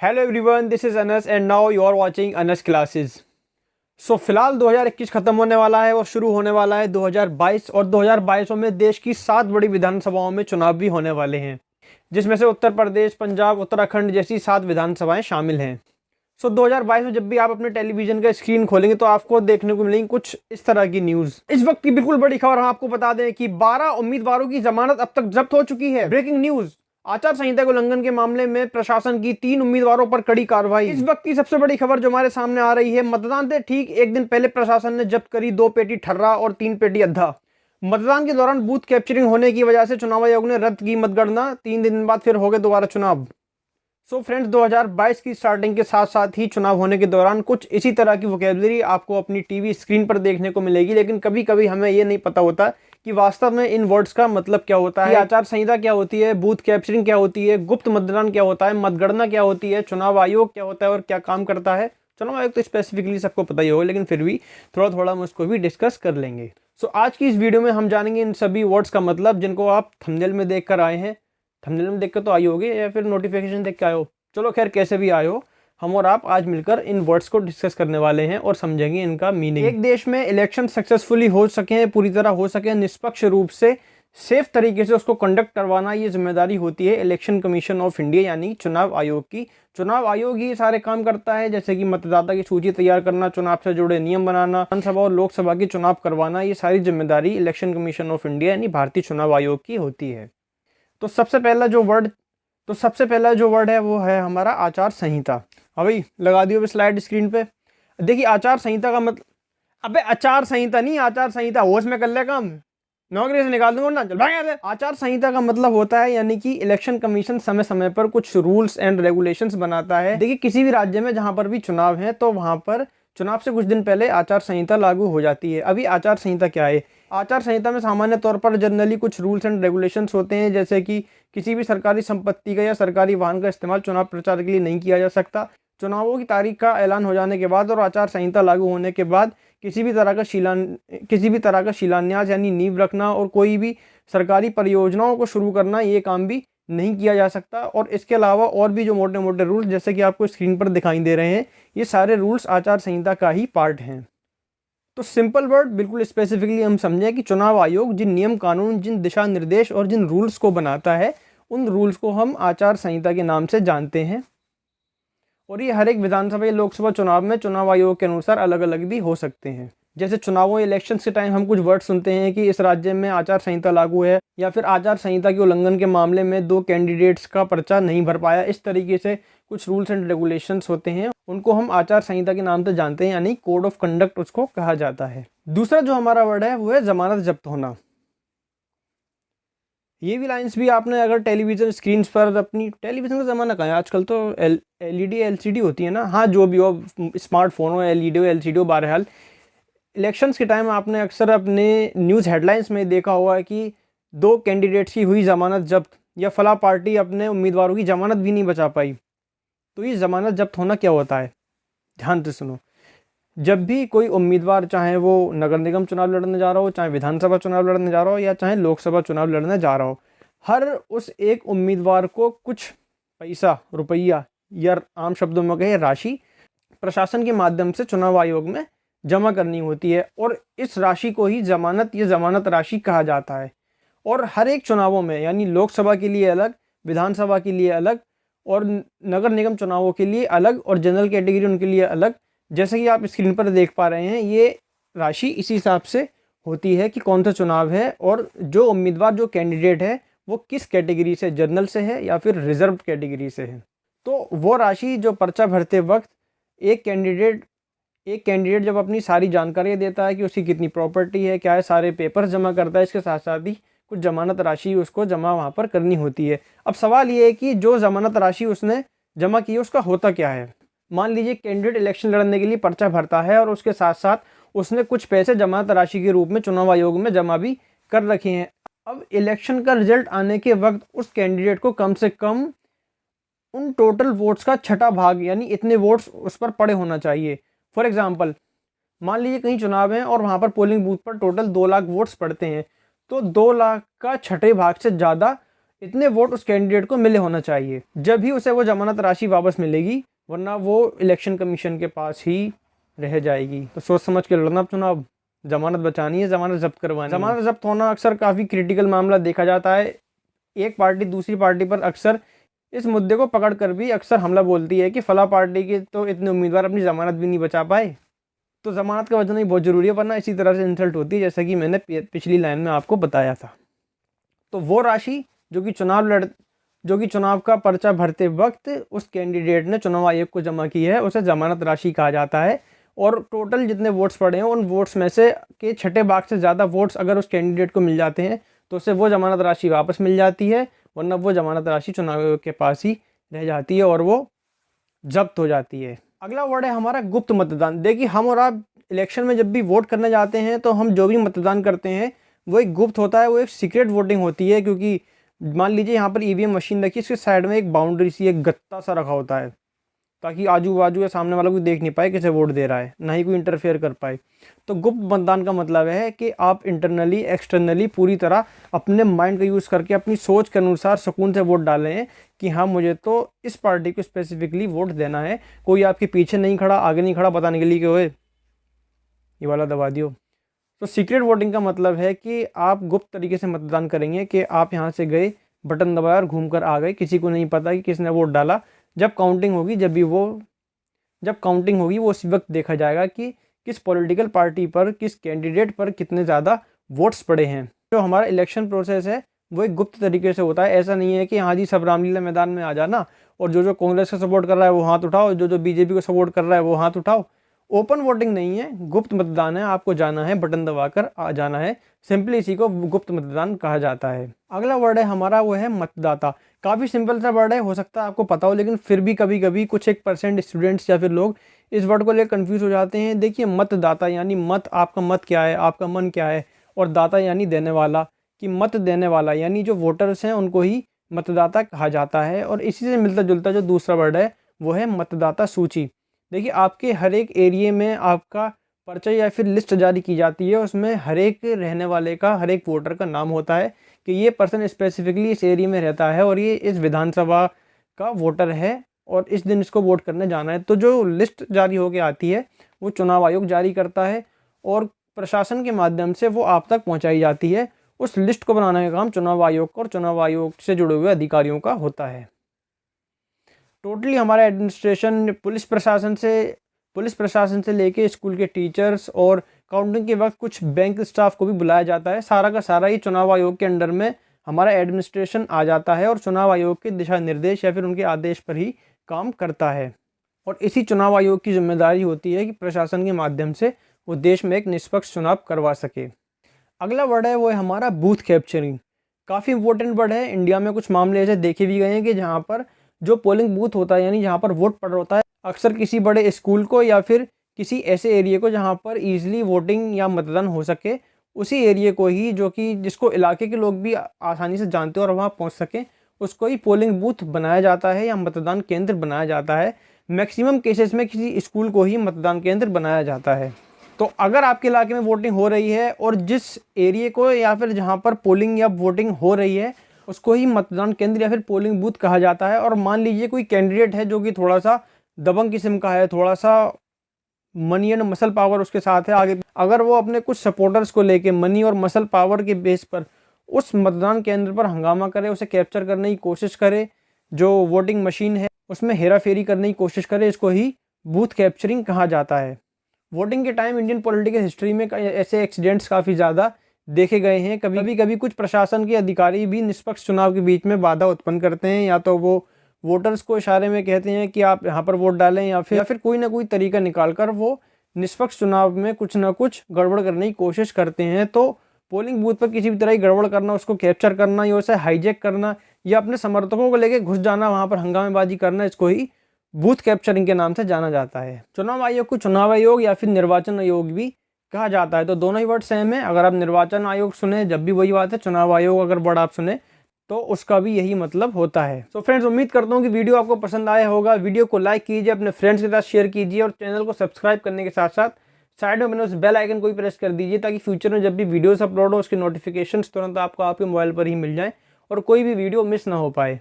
Hello everyone, this is Anas and now you are watching Anas classes. So फिलहाल 2021 खत्म होने वाला है और शुरू होने वाला है 2022 और 2022 में देश की 7 बड़ी विधानसभाओं में चुनाव भी होने वाले हैं, जिसमें से उत्तर प्रदेश, पंजाब, उत्तराखंड जैसी 7 विधानसभाएं शामिल हैं। सो 2022 में जब भी आप अपने टेलीविजन का स्क्रीन खोलेंगे तो आपको देखने को मिलेंगी कुछ इस तरह की न्यूज़। इस वक्त की बिल्कुल बड़ी खबर हम आपको बता दें कि 12 उम्मीदवारों की जमानत अब तक जब्त हो चुकी है। ब्रेकिंग न्यूज़, आचार संहिता के उल्लंघन के मामले में प्रशासन की 3 उम्मीदवारों पर कड़ी कार्रवाई। इस वक्त की सबसे बड़ी खबर जो हमारे सामने आ रही है, मतदान से ठीक एक दिन पहले प्रशासन ने जब्त करी 2 पेटी ठर्रा और 3 पेटी अद्धा। मतदान के दौरान बूथ कैप्चरिंग होने की वजह से चुनाव आयोग ने रद्द की मतगणना। 3 दिन बाद फिर हो गए दोबारा चुनाव। सो फ्रेंड्स, 2022 की स्टार्टिंग के साथ साथ ही चुनाव होने के दौरान कुछ इसी तरह की वोकैबुलरी आपको अपनी टीवी स्क्रीन पर देखने को मिलेगी, लेकिन कभी कभी हमें ये नहीं पता होता कि वास्तव में इन वर्ड्स का मतलब क्या होता है। आचार संहिता क्या होती है, बूथ कैप्चरिंग क्या होती है, गुप्त मतदान क्या होता है, मतगणना क्या होती है, चुनाव आयोग क्या होता है और क्या काम करता है। चुनाव आयोग तो स्पेसिफिकली सबको पता ही होगा, लेकिन फिर भी थोड़ा थोड़ा हम उसको भी डिस्कस कर लेंगे। सो आज की इस वीडियो में हम जानेंगे इन सभी वर्ड्स का मतलब, जिनको आप थंबनेल में देख कर आए हैं। थंबनेल में देख कर तो आई होगी या फिर नोटिफिकेशन देख के आए हो, चलो खैर कैसे भी आए हो, हम और आप आज मिलकर इन वर्ड्स को डिस्कस करने वाले हैं और समझेंगे इनका मीनिंग। एक देश में इलेक्शन सक्सेसफुली हो सके, पूरी तरह हो सके, निष्पक्ष रूप से सेफ तरीके से उसको कंडक्ट करवाना, ये जिम्मेदारी होती है इलेक्शन कमीशन ऑफ इंडिया यानी चुनाव आयोग की। चुनाव आयोग ही सारे काम करता है, जैसे कि मतदाता की सूची तैयार करना, चुनाव से जुड़े नियम बनाना, विधानसभा और लोकसभा की चुनाव करवाना, ये सारी जिम्मेदारी इलेक्शन कमीशन ऑफ इंडिया यानी भारतीय चुनाव आयोग की होती है। तो सबसे पहला जो वर्ड है वो है हमारा आचार संहिता। हाँ भाई, लगा दियो स्लाइड स्क्रीन पे। देखिए आचार संहिता का मतलब, अबे आचार संहिता नहीं, आचार संहिता होश में कर ले काम, नौकरी से निकाल दूंगा ना, चल भाग यहाँ से। आचार संहिता का मतलब होता है यानी कि इलेक्शन कमीशन समय समय पर कुछ रूल्स एंड रेगुलेशंस बनाता है। देखिए किसी भी राज्य में जहां पर भी चुनाव है तो वहां पर चुनाव से कुछ दिन पहले आचार संहिता लागू हो जाती है। अभी आचार संहिता क्या है? आचार संहिता में सामान्य तौर पर जनरली कुछ रूल्स एंड रेगुलेशंस होते हैं, जैसे कि किसी भी सरकारी संपत्ति का या सरकारी वाहन का इस्तेमाल चुनाव प्रचार के लिए नहीं किया जा सकता। चुनावों की तारीख का ऐलान हो जाने के बाद और आचार संहिता लागू होने के बाद किसी भी तरह का शिलान्यास यानी नींव रखना और कोई भी सरकारी परियोजनाओं को शुरू करना, ये काम भी नहीं किया जा सकता। और इसके अलावा और भी जो मोटे मोटे रूल्स जैसे कि आपको स्क्रीन पर दिखाई दे रहे हैं, ये सारे रूल्स आचार संहिता का ही पार्ट हैं। तो सिंपल वर्ड बिल्कुल स्पेसिफिकली हम समझें कि चुनाव आयोग जिन नियम कानून, जिन दिशा निर्देश और जिन रूल्स को बनाता है, उन रूल्स को हम आचार संहिता के नाम से जानते हैं। और ये हर एक विधानसभा या लोकसभा चुनाव में चुनाव आयोग के अनुसार अलग अलग भी हो सकते हैं। जैसे चुनावों इलेक्शंस के टाइम हम कुछ वर्ड सुनते हैं कि इस राज्य में आचार संहिता लागू है, या फिर आचार संहिता के उल्लंघन के मामले में 2 कैंडिडेट्स का पर्चा नहीं भर पाया। इस तरीके से कुछ रूल्स एंड रेगुलेशंस होते हैं, उनको हम आचार संहिता के नाम से जानते हैं, यानी कोड ऑफ कंडक्ट उसको कहा जाता है। दूसरा जो हमारा वर्ड है वो है जमानत जब्त होना। ये भी लाइंस भी आपने अगर टेलीविज़न स्क्रीन पर, अपनी टेलीविज़न का ज़माना कहाँ है आजकल, तो एलईडी एलसीडी होती है ना, हाँ जो भी हो, स्मार्टफोन हो, एलईडी हो, एलसीडी हो, बहरहाल इलेक्शंस के टाइम आपने अक्सर अपने न्यूज़ हेडलाइंस में देखा हुआ है कि 2 कैंडिडेट्स की हुई जमानत जब्त, या फला पार्टी अपने उम्मीदवारों की जमानत भी नहीं बचा पाई। तो ये जमानत जब्त होना क्या होता है, ध्यान से सुनो। जब भी कोई उम्मीदवार, चाहे वो नगर निगम चुनाव लड़ने जा रहा हो, चाहे विधानसभा चुनाव लड़ने जा रहा हो, या चाहे लोकसभा चुनाव लड़ने जा रहा हो, हर उस एक उम्मीदवार को कुछ पैसा, रुपया या आम शब्दों में कहे राशि, प्रशासन के माध्यम से चुनाव आयोग में जमा करनी होती है। और इस राशि को ही जमानत या जमानत राशि कहा जाता है। और हर एक चुनावों में, यानी लोकसभा के लिए अलग, विधानसभा के लिए अलग, और नगर निगम चुनावों के लिए अलग, और जनरल कैटेगरी उनके लिए अलग, जैसे कि आप स्क्रीन पर देख पा रहे हैं, ये राशि इसी हिसाब से होती है कि कौन सा चुनाव है और जो उम्मीदवार, जो कैंडिडेट है वो किस कैटेगरी से, जनरल से है या फिर रिजर्व कैटेगरी से है। तो वो राशि जो पर्चा भरते वक्त एक कैंडिडेट जब अपनी सारी जानकारी देता है कि उसकी कितनी प्रॉपर्टी है, क्या है, सारे पेपर्स जमा करता है, इसके साथ साथ ही कुछ जमानत राशि उसको जमा वहाँ पर करनी होती है। अब सवाल ये है कि जो जमानत राशि उसने जमा की है उसका होता क्या है। मान लीजिए कैंडिडेट इलेक्शन लड़ने के लिए पर्चा भरता है और उसके साथ साथ उसने कुछ पैसे जमानत राशि के रूप में चुनाव आयोग में जमा भी कर रखे हैं। अब इलेक्शन का रिजल्ट आने के वक्त उस कैंडिडेट को कम से कम उन टोटल वोट्स का 6ठा भाग, यानी इतने वोट्स उस पर पड़े होना चाहिए। फॉर एग्जाम्पल, मान लीजिए कहीं चुनाव है और वहाँ पर पोलिंग बूथ पर टोटल 2 लाख वोट्स पड़ते हैं, तो 2 लाख का 6ठे भाग से ज़्यादा इतने वोट उस कैंडिडेट को मिले होना चाहिए, जब ही उसे वो जमानत राशि वापस मिलेगी, वरना वो इलेक्शन कमीशन के पास ही रह जाएगी। तो सोच समझ के लड़ना चुनाव, जमानत बचानी है, जमानत जब्त करवानी। जमानत जब्त होना अक्सर काफ़ी क्रिटिकल मामला देखा जाता है। एक पार्टी दूसरी पार्टी पर अक्सर इस मुद्दे को पकड़ कर भी अक्सर हमला बोलती है कि फला पार्टी के तो इतने उम्मीदवार अपनी जमानत भी नहीं बचा पाए, तो जमानत का बचाना ही बहुत ज़रूरी है, वरना इसी तरह से इंसल्ट होती है, जैसा कि मैंने पिछली लाइन में आपको बताया था। तो वो राशि जो कि चुनाव का पर्चा भरते वक्त उस कैंडिडेट ने चुनाव आयोग को जमा की है, उसे जमानत राशि कहा जाता है। और टोटल जितने वोट्स पड़े हैं उन वोट्स में से के छठे भाग से ज़्यादा वोट्स अगर उस कैंडिडेट को मिल जाते हैं तो उसे वो जमानत राशि वापस मिल जाती है, वरना वो जमानत राशि चुनाव आयोग के पास ही रह जाती है और वो जब्त हो जाती है। अगला वर्ड है हमारा गुप्त मतदान। देखिए, हम और आप इलेक्शन में जब भी वोट करने जाते हैं तो हम जो भी मतदान करते हैं वो एक गुप्त होता है, वो एक सीक्रेट वोटिंग होती है। क्योंकि मान लीजिए यहाँ पर ईवीएम मशीन रखी है, इसके साइड में एक बाउंड्री सी, एक गत्ता सा रखा होता है, ताकि आजू बाजू या सामने वाला कोई देख नहीं पाए किसे वोट दे रहा है, ना ही कोई इंटरफेयर कर पाए। तो गुप्त मतदान का मतलब है कि आप इंटरनली एक्सटर्नली पूरी तरह अपने माइंड का यूज़ करके अपनी सोच के अनुसार सुकून से वोट डालें कि हाँ, मुझे तो इस पार्टी को स्पेसिफिकली वोट देना है। कोई आपके पीछे नहीं खड़ा, आगे नहीं खड़ा बताने के लिए कि ओए ये वाला दबा दियो। तो सीक्रेट वोटिंग का मतलब है कि आप गुप्त तरीके से मतदान करेंगे कि आप यहाँ से गए, बटन दबाया और घूम कर आ गए, किसी को नहीं पता कि किसने वोट डाला। जब काउंटिंग होगी वो उसी वक्त देखा जाएगा कि किस पॉलिटिकल पार्टी पर, किस कैंडिडेट पर कितने ज़्यादा वोट्स पड़े हैं। जो हमारा इलेक्शन प्रोसेस है वो एक गुप्त तरीके से होता है। ऐसा नहीं है कि हाँ जी सब रामलीला मैदान में आ जाना और जो कांग्रेस का सपोर्ट कर रहा है वो हाथ उठाओ, जो बीजेपी को सपोर्ट कर रहा है वो हाथ उठाओ। ओपन वोटिंग नहीं है, गुप्त मतदान है। आपको जाना है, बटन दबाकर आ जाना है, सिंपली इसी को गुप्त मतदान कहा जाता है। अगला वर्ड है हमारा वो है मतदाता। काफ़ी सिंपल सा वर्ड है, हो सकता है आपको पता हो, लेकिन फिर भी कभी कभी कुछ 1% स्टूडेंट्स या फिर लोग इस वर्ड को लेकर कंफ्यूज हो जाते हैं। देखिए, मतदाता यानी मत, आपका मत क्या है, आपका मन क्या है, और दाता यानी देने वाला, कि मत देने वाला यानी जो वोटर्स हैं उनको ही मतदाता कहा जाता है। और इसी से मिलता जुलता जो दूसरा वर्ड है वो है मतदाता सूची। देखिए, आपके हर एक एरिए में आपका पर्चा या फिर लिस्ट जारी की जाती है, उसमें हर एक रहने वाले का, हर एक वोटर का नाम होता है कि ये पर्सन स्पेसिफिकली इस एरिया में रहता है और ये इस विधानसभा का वोटर है और इस दिन इसको वोट करने जाना है। तो जो लिस्ट जारी होकर आती है वो चुनाव आयोग जारी करता है और प्रशासन के माध्यम से वो आप तक पहुंचाई जाती है। उस लिस्ट को बनाने का काम चुनाव आयोग को और चुनाव आयोग से जुड़े हुए अधिकारियों का होता है। टोटली हमारा एडमिनिस्ट्रेशन पुलिस प्रशासन से लेके स्कूल के टीचर्स और काउंटिंग के वक्त कुछ बैंक स्टाफ को भी बुलाया जाता है। सारा का सारा ही चुनाव आयोग के अंडर में हमारा एडमिनिस्ट्रेशन आ जाता है और चुनाव आयोग के दिशा निर्देश या फिर उनके आदेश पर ही काम करता है। और इसी चुनाव आयोग की जिम्मेदारी होती है कि प्रशासन के माध्यम से वो देश में एक निष्पक्ष चुनाव करवा सके। अगला वर्ड है वो है हमारा बूथ कैप्चरिंग। काफ़ी इंपॉर्टेंट वर्ड है। इंडिया में कुछ मामले ऐसे देखे भी गए हैं कि जहाँ पर जो पोलिंग बूथ होता है, यानी जहाँ पर वोट पड़ रहा होता है, अक्सर किसी बड़े स्कूल को या फिर किसी ऐसे एरिया को जहाँ पर ईजिली वोटिंग या मतदान हो सके, उसी एरिया को ही, जो कि जिसको इलाके के लोग भी आसानी से जानते हो और वहाँ पहुँच सकें, उसको ही पोलिंग बूथ बनाया जाता है या मतदान केंद्र बनाया जाता है। मैक्सिमम केसेस में किसी स्कूल को ही मतदान केंद्र बनाया जाता है। तो अगर आपके इलाके में वोटिंग हो रही है और जिस एरिया को या फिर जहाँ पर पोलिंग या वोटिंग हो रही है उसको ही मतदान केंद्र या फिर पोलिंग बूथ कहा जाता है। और मान लीजिए कोई कैंडिडेट है जो कि थोड़ा सा दबंग किस्म का है, थोड़ा सा मनी एंड मसल पावर उसके साथ है आगे, अगर वो अपने कुछ सपोर्टर्स को लेके मनी और मसल पावर के बेस पर उस मतदान केंद्र पर हंगामा करे, उसे कैप्चर करने की कोशिश करे, जो वोटिंग मशीन है उसमें हेरा फेरी करने की कोशिश करे, इसको ही बूथ कैप्चरिंग कहा जाता है। वोटिंग के टाइम इंडियन पॉलिटिकल हिस्ट्री में ऐसे एक्सीडेंट्स काफ़ी ज़्यादा देखे गए हैं। कभी कभी कुछ प्रशासन के अधिकारी भी निष्पक्ष चुनाव के बीच में बाधा उत्पन्न करते हैं, या तो वो वोटर्स को इशारे में कहते हैं कि आप यहाँ पर वोट डालें, या फिर कोई ना कोई तरीका निकालकर वो निष्पक्ष चुनाव में कुछ ना कुछ गड़बड़ करने की कोशिश करते हैं। तो पोलिंग बूथ पर किसी भी तरह की गड़बड़ करना, उसको कैप्चर करना या उसे हाईजैक करना या अपने समर्थकों को लेकर घुस जाना, वहाँ पर हंगामेबाजी करना, इसको ही बूथ कैप्चरिंग के नाम से जाना जाता है। चुनाव आयोग को चुनाव आयोग या फिर निर्वाचन आयोग भी कहा जाता है। तो दोनों ही वर्ड सेम है। अगर आप निर्वाचन आयोग सुने जब भी वही बात है, चुनाव आयोग अगर वर्ड आप सुने तो उसका भी यही मतलब होता है। तो फ्रेंड्स, उम्मीद करता हूँ कि वीडियो आपको पसंद आया होगा। वीडियो को लाइक कीजिए, अपने फ्रेंड्स के साथ शेयर कीजिए और चैनल को सब्सक्राइब करने के साथ साथ साइड में बने उस बेल आइकन को भी प्रेस कर दीजिए, ताकि फ्यूचर में जब भी वीडियोस अपलोड हो उसके नोटिफिकेशंस तुरंत आपको आपके मोबाइल पर ही मिल जाएं और कोई भी वीडियो मिस ना हो पाए।